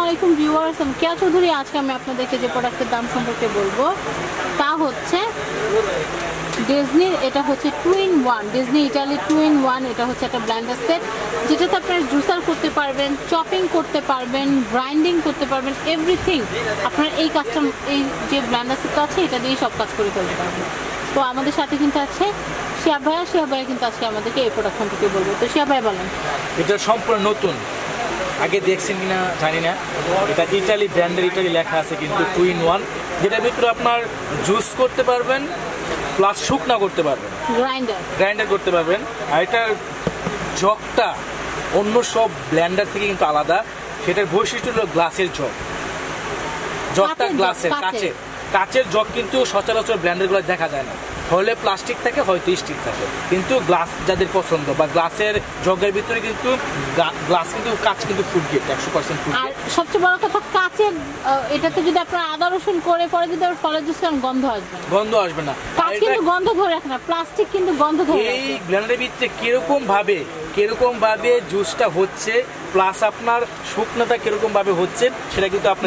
আলাইকুম ভিউয়ার্স, আমি কেয়া চৌধুরী। আজকে আমি আপনাদেরকে যে প্রোডাক্টের দাম সম্পর্কে বলবো তা হচ্ছে ডিজনির, এটা হচ্ছে 2-in-1 ডিজনি ইটালি 2-in-1। এটা হচ্ছে একটা ব্লেন্ডার সেট, যেটাতে আপনারা জুসার করতে পারবেন, চপিং করতে পারবেন, গ্রাইন্ডিং করতে পারবেন, এভরিথিং আপনার এই কাজটা, এই যে ব্লেন্ডার সেটটা আছে এটা দিয়ে সব কাজ করে ফেলতে পারবেন। তো আমাদের সাথে কিন্তু আছে শিহাব ভাইয়া কিন্তু আজকে আমাদেরকে এই প্রোডাক্ট সম্পর্কে বলবো। তো শিহাব ভাই বলেন। এটা সম্পূর্ণ নতুন, আগে দেখছেন কিনা জানি না। এটা ইটালি ব্র্যান্ডের, ইটালি লেখা আছে কিন্তু 2-in-1, যেটার ভিতরে আপনার জুস করতে পারবেন প্লাস শুকনা করতে পারবেন, গ্রাইন্ডার করতে পারবেন। আর এটার জগটা অন্য সব ব্লেন্ডার থেকে কিন্তু আলাদা। সেটার বৈশিষ্ট্য হলো গ্লাসের জগটা গ্লাসের কাচের জগ কিন্তু সচরাচর ব্লেন্ডারগুলো দেখা যায় না, হলে প্লাস্টিক থাকে হয়তো স্টিল থাকে, কিন্তু গ্লাস যাদের পছন্দ বা গ্লাসের জগের ভিতরে কিন্তু গ্লাস কিন্তু কাঁচ কিন্তু ফুড গেট 100% ফুড। আর সবচেয়ে বড় কথা কাচের এটাতে যদি আপনারা আদা রসুন করে পরে যদি আপনারা ফলের জুস করেন গন্ধ আসবে না। কাঁচ কিন্তু গন্ধ ধরে রাখে না, প্লাস্টিক কিন্তু গন্ধ ধরে রাখে। এই ব্লেন্ডারের ভিতরে কিরকম ভাবে জুসটা হচ্ছে প্লাস আপনার শুকনাটা কিরকম ভাবে হচ্ছে সেটা কিন্তু আপনি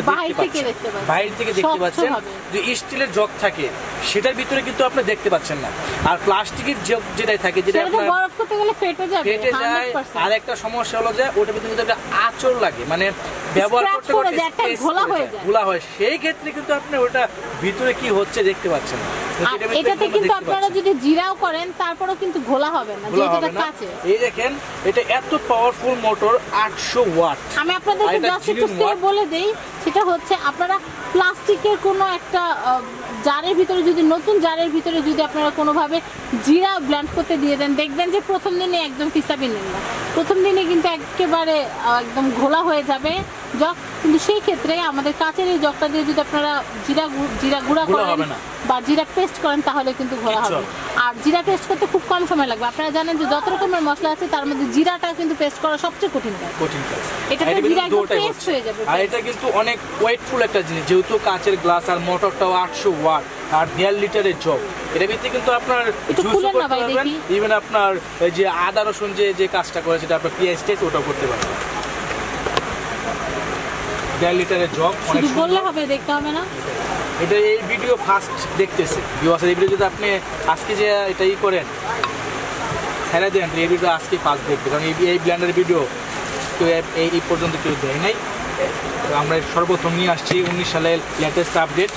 বাইরে থেকে দেখতে পাচ্ছেন। যে স্টিলের জগ থাকে সেটার ভিতরে কিন্তু আপনি দেখতে পাচ্ছেন না, আর প্লাস্টিকের জগ যেটাই থাকে যেটা আপনার বরফ করতে গেলে ফেটে যায়। আর একটা সমস্যা হলো যে ওটার ভিতরে কিন্তু একটা আঁচড় লাগে, মানে ব্যবহার করতে ঘোলা হয়, সেই ক্ষেত্রে কিন্তু আপনি ওটা ভিতরে কি হচ্ছে দেখতে পাচ্ছেন না। এটাতে কিন্তু আপনারা যদি জিরাও করেন তারপরেও কিন্তু ঘোলা হবে না, যেটা কাঁচে। এই দেখেন এটা এত পাওয়ারফুল মোটর, 800 ওয়াট। আমি আপনাদেরকে জাস্ট একটু বলে দেই, সেটা হচ্ছে আপনারা প্লাস্টিকের কোনো একটা জারের ভিতরে যদি, নতুন জারের ভিতরে যদি আপনারা কোনোভাবে জিরা ব্লেন্ড করতে দিয়ে দেন, দেখবেন যে প্রথম দিনে একদম ফিসাবি নেন না, প্রথম দিনে কিন্তু একেবারে একদম ঘোলা হয়ে যাবে জগ। কিন্তু সেই ক্ষেত্রে আমাদের কাচের এই জগটা দিয়ে যদি আপনারা জিরা গুঁড়া করেন বা জিরা পেস্ট করেন তাহলে কিন্তু ঘোলা হবে। আর জিরা পেস্ট করতে খুব কম সময় লাগবে। আপনারা জানেন যে যত রকমের মশলা আছে তার মধ্যে জিরাটা কিন্তু পেস্ট করা সবচেয়ে কঠিন কাজ। এটাতে জিরা একদম পেস্ট হয়ে যাবে। আর এটা কিন্তু অনেক ওয়েটফুল একটা জিনিস, যেহেতু কাচের গ্লাস আর মোটরটাও 800 ওয়াট আর 1.5 লিটারের জগ। এটার ভিতরে কিন্তু আপনার জুস করতে পারবেন, ইভেন আপনার যে আদা রসুন যে কাজটা করে সেটা আপনার পেঁয়াজ টেস্ট ওটাও করতে পারবেন। 1.5 লিটারের জগ, অনেক বললে হবে, দেখতে হবে না। এটা এই ভিডিও ফার্স্ট দেখতেছে ভিউয়ার্স, এই ভিডিও যদি আপনি আজকে যে এটাই করেন ছেড়ে দেন, এই ভিডিও আজকে ফার্স্ট দেখবে, কারণ এই ব্লেন্ডারের ভিডিও কেউ এই পর্যন্ত কেউ দেয় নাই। তো আমরা সর্বপ্রথম নিয়ে আসছি 19 সালের লেটেস্ট আপডেট।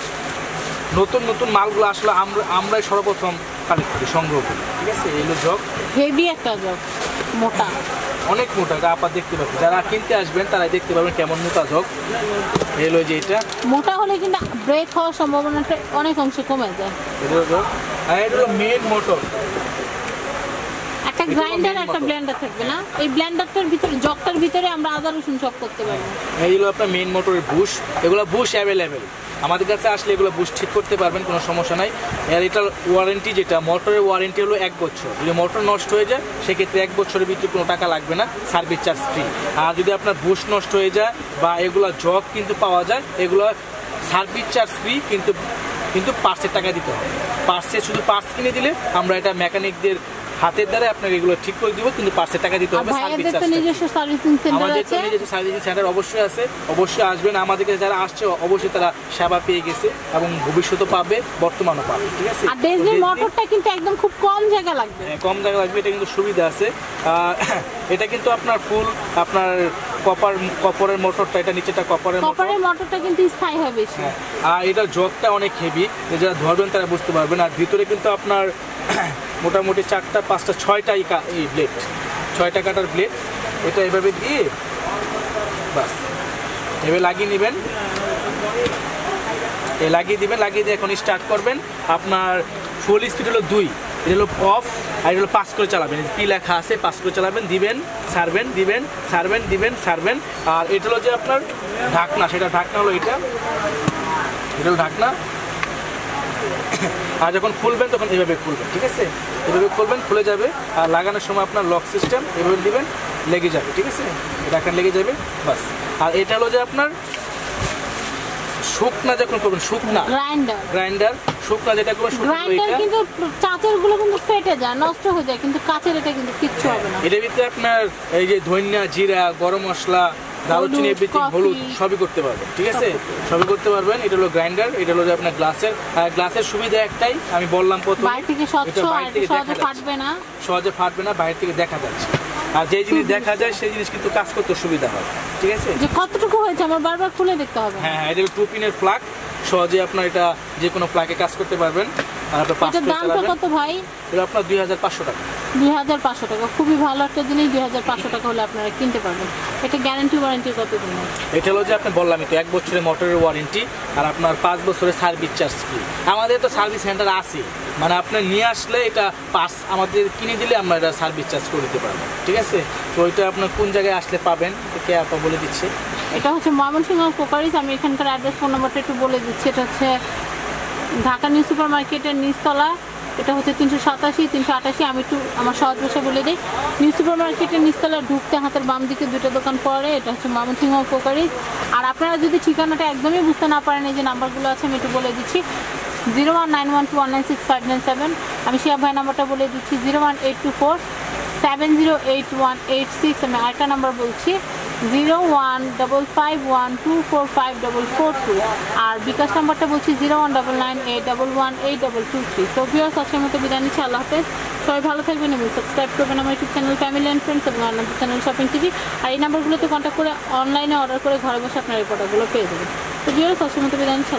নতুন মালগুলো আসলে আমরাই সর্বপ্রথম কালেক্ট করি, সংগ্রহ করি। ঠিক আছে, এলো জগ, হেভি একটা জগ, মোটা, অনেক মোটা। এটা আপনারা দেখতে পাচ্ছেন, যারা কিনতে আসবেন তারাই দেখতে পাবেন কেমন মোটা জগ। এলো যে এটা মোটা হলে কিন্তু ব্রেক হওয়ার সম্ভাবনাটা অনেক অংশে কমে যায়। আর এটা হলো মেইন মোটর। একটা গ্রাইন্ডার একটা ব্লেন্ডার থাকবে না, এই ব্লেন্ডারটার ভিতরে জগটার ভিতরে আমরা আদা রসুন চপ করতে পারবো। এই হলো আপনার মেইন মোটরের বুশ। এগুলো বুশ অ্যাভেলেবেল, আমাদের কাছে আসলে এগুলো বুশ ঠিক করতে পারবেন, কোনো সমস্যা নাই। আর এটার ওয়ারেন্টি, যেটা মোটরের ওয়ারেন্টি হলো 1 বছর। যদি মোটর নষ্ট হয়ে যায় সেক্ষেত্রে 1 বছরের ভিতরে কোনো টাকা লাগবে না, সার্ভিস চার্জ ফ্রি। আর যদি আপনার বুশ নষ্ট হয়ে যায় বা এগুলো জগ কিন্তু পাওয়া যায়, এগুলো সার্ভিস চার্জ ফ্রি, কিন্তু পার্সের টাকা দিতে হবে। শুধু পার্স কিনে দিলে আমরা এটা মেকানিকদের হাতের দ্বারা আপনাকে এগুলো ঠিক করে দিব, কিন্তু পার্সের টাকা দিতে হবে। আমাদের তো নিজস্ব সার্ভিসিং সেন্টার অবশ্যই আছে, অবশ্যই আসবেন। আমাদের কাছে যারা আসছে অবশ্যই তারা সেবা পেয়ে গেছে এবং ভবিষ্যতে পাবে, বর্তমানও পাবে। ঠিক আছে, আর ডিজনি মোটরটা কিন্তু একদম খুব কম জায়গা লাগবে, এটা কিন্তু সুবিধা আছে। এটা কিন্তু আপনার ফুল আপনার কপারের মোটরটা, এটা নিচেটা কপারের মোটরটা কিন্তু স্থায়ী হবে বেশি। আর এটা জগটা অনেক হেভি, যারা ধরবেন তারা বুঝতে পারবেন। আর ভিতরে কিন্তু আপনার মোটামুটি 4টা 5টা 6টা এই ব্লেড, 6টা কাটার ব্লেড। এটা এভাবে দিয়ে বাস এভাবে লাগিয়ে নেবেন, লাগিয়ে দিবেন, লাগিয়ে দিয়ে এখন স্টার্ট করবেন। আপনার ফুল স্পিড হলো 2, এটা হলো অফ, আর এটা হলো 5 করে চালাবেন। কি লেখা আছে 5 করে চালাবেন, দিবেন ছাড়বেন, দিবেন ছাড়বেন, দিবেন ছাড়বেন। আর এটা হলো যে আপনার ঢাকনা, সেটা ঢাকনা হলো এটা হলো ঢাকনা। আর যখন খুলবেন তখন এভাবে খুলবেন। ঠিক আছে, এভাবে খুলবেন, খুলে যাবে। আর লাগানোর সময় আপনার লক সিস্টেম, এভাবে দিবেন, লেগে যাবে। ঠিক আছে, ঢাকনা লেগে যাবে বাস। আর এটা হলো যে আপনার শুকনা যখন করবেন, শুকনা গ্রাইন্ডার শুকনা যেটা করবেন, গ্রাইন্ডার কিন্তু চাচের গুলো কিন্তু ফেটে যায়, নষ্ট হয়ে যায়, কিন্তু কাচের এটা কিন্তু কিচ্ছু হবে না। এর ভিতরে আপনার এই যে ধনিয়া, জিরা, গরম মশলা, দারুচিনি এভরিথিং, হলুদ সবই করতে পারবেন, ঠিক আছে, সবই করতে পারবেন। এটা হলো গ্রাইন্ডার, এটা হলো যে আপনার গ্লাসের সুবিধা একটাই, আমি বললাম প্রথমে, বাইরে থেকে স্বচ্ছ, সহজে ফাটবে না, সহজে ফাটবে না, বাইরে থেকে দেখা যাচ্ছে। আর যে জিনিস দেখা যায় সেই জিনিস কিন্তু কাজ করতে সুবিধা হয়, ঠিক আছে। যে কতটুকু হয়েছে আমার বারবার খুলে দেখতে হবে। হ্যাঁ হ্যাঁ, এটা 2 পিনের প্লাগ, সহজে আপনার এটা যে কোনো প্লাগে কাজ করতে পারবেন। আর আপনার 5 এটার দামটা কত ভাই? এটা আপনার 2500 টাকা। 2500 টাকা, খুবই ভালো একটা জিনিস। 2500 টাকা হলে আপনারা কিনতে পারবেন। এটা গ্যারান্টি ওয়ারেন্টি কত দিন? এটা হলো যে আপনি বললামই তো 1 বছরের মোটরের ওয়ারেন্টি, আর আপনার 5 বছরের সার্ভিস চার্জ ফ্রি। আমাদের তো সার্ভিস সেন্টার আছে, মানে আপনি নিয়ে আসলে এটা পাস আমাদের কিনে দিলে আমরা এটা সার্ভিস চার্জ করে দিতে পারবো, ঠিক আছে। তো ওইটা আপনার কোন জায়গায় আসলে পাবেন কে আপা বলে দিচ্ছে। এটা হচ্ছে ময়মনসিংহ কোকারিজ। আমি এখানকার অ্যাড্রেস, ফোন নাম্বারটা একটু বলে দিচ্ছি। এটা হচ্ছে ঢাকা নিউ সুপার মার্কেটের নিচতলা। এটা হচ্ছে 387, 388। আমি একটু আমার সহজ ভাষায় বলে দিই। নিউ সুপার মার্কেটের নিচতলা ঢুকতে হাতের বাম দিকে 2টা দোকান পড়ে, এটা হচ্ছে ময়মনসিংহ কোকারিজ। আর আপনারা যদি ঠিকানাটা একদমই বুঝতে না পারেন, এই যে নাম্বারগুলো আছে আমি একটু বলে দিচ্ছি। 019121965997। আমি শিয়া ভাই নাম্বারটা বলে দিচ্ছি 01824708186। আমি আরেকটা নাম্বার বলছি 015512454442। আর বিকাশ নাম্বারটা বলছি 019981182223। তো ভিউয়ার্স, আজকের মতো বিদায় নিচ্ছি। আল্লাহ হাফেজ, সবাই ভালো থাকবেন এবং সাবস্ক্রাইব করবেন আমার YouTube channel family and friends এবং আমাদের চ্যানেল শপিং টিভি। আর এই নাম্বারগুলোতে কন্ট্যাক্ট করে অনলাইনে অর্ডার করে ঘরে বসে আপনার এই প্রোডাক্টগুলো পেয়ে যাবেন। তো ভিউয়ার্স, আজকের মতো বিদায় নিচ্ছি।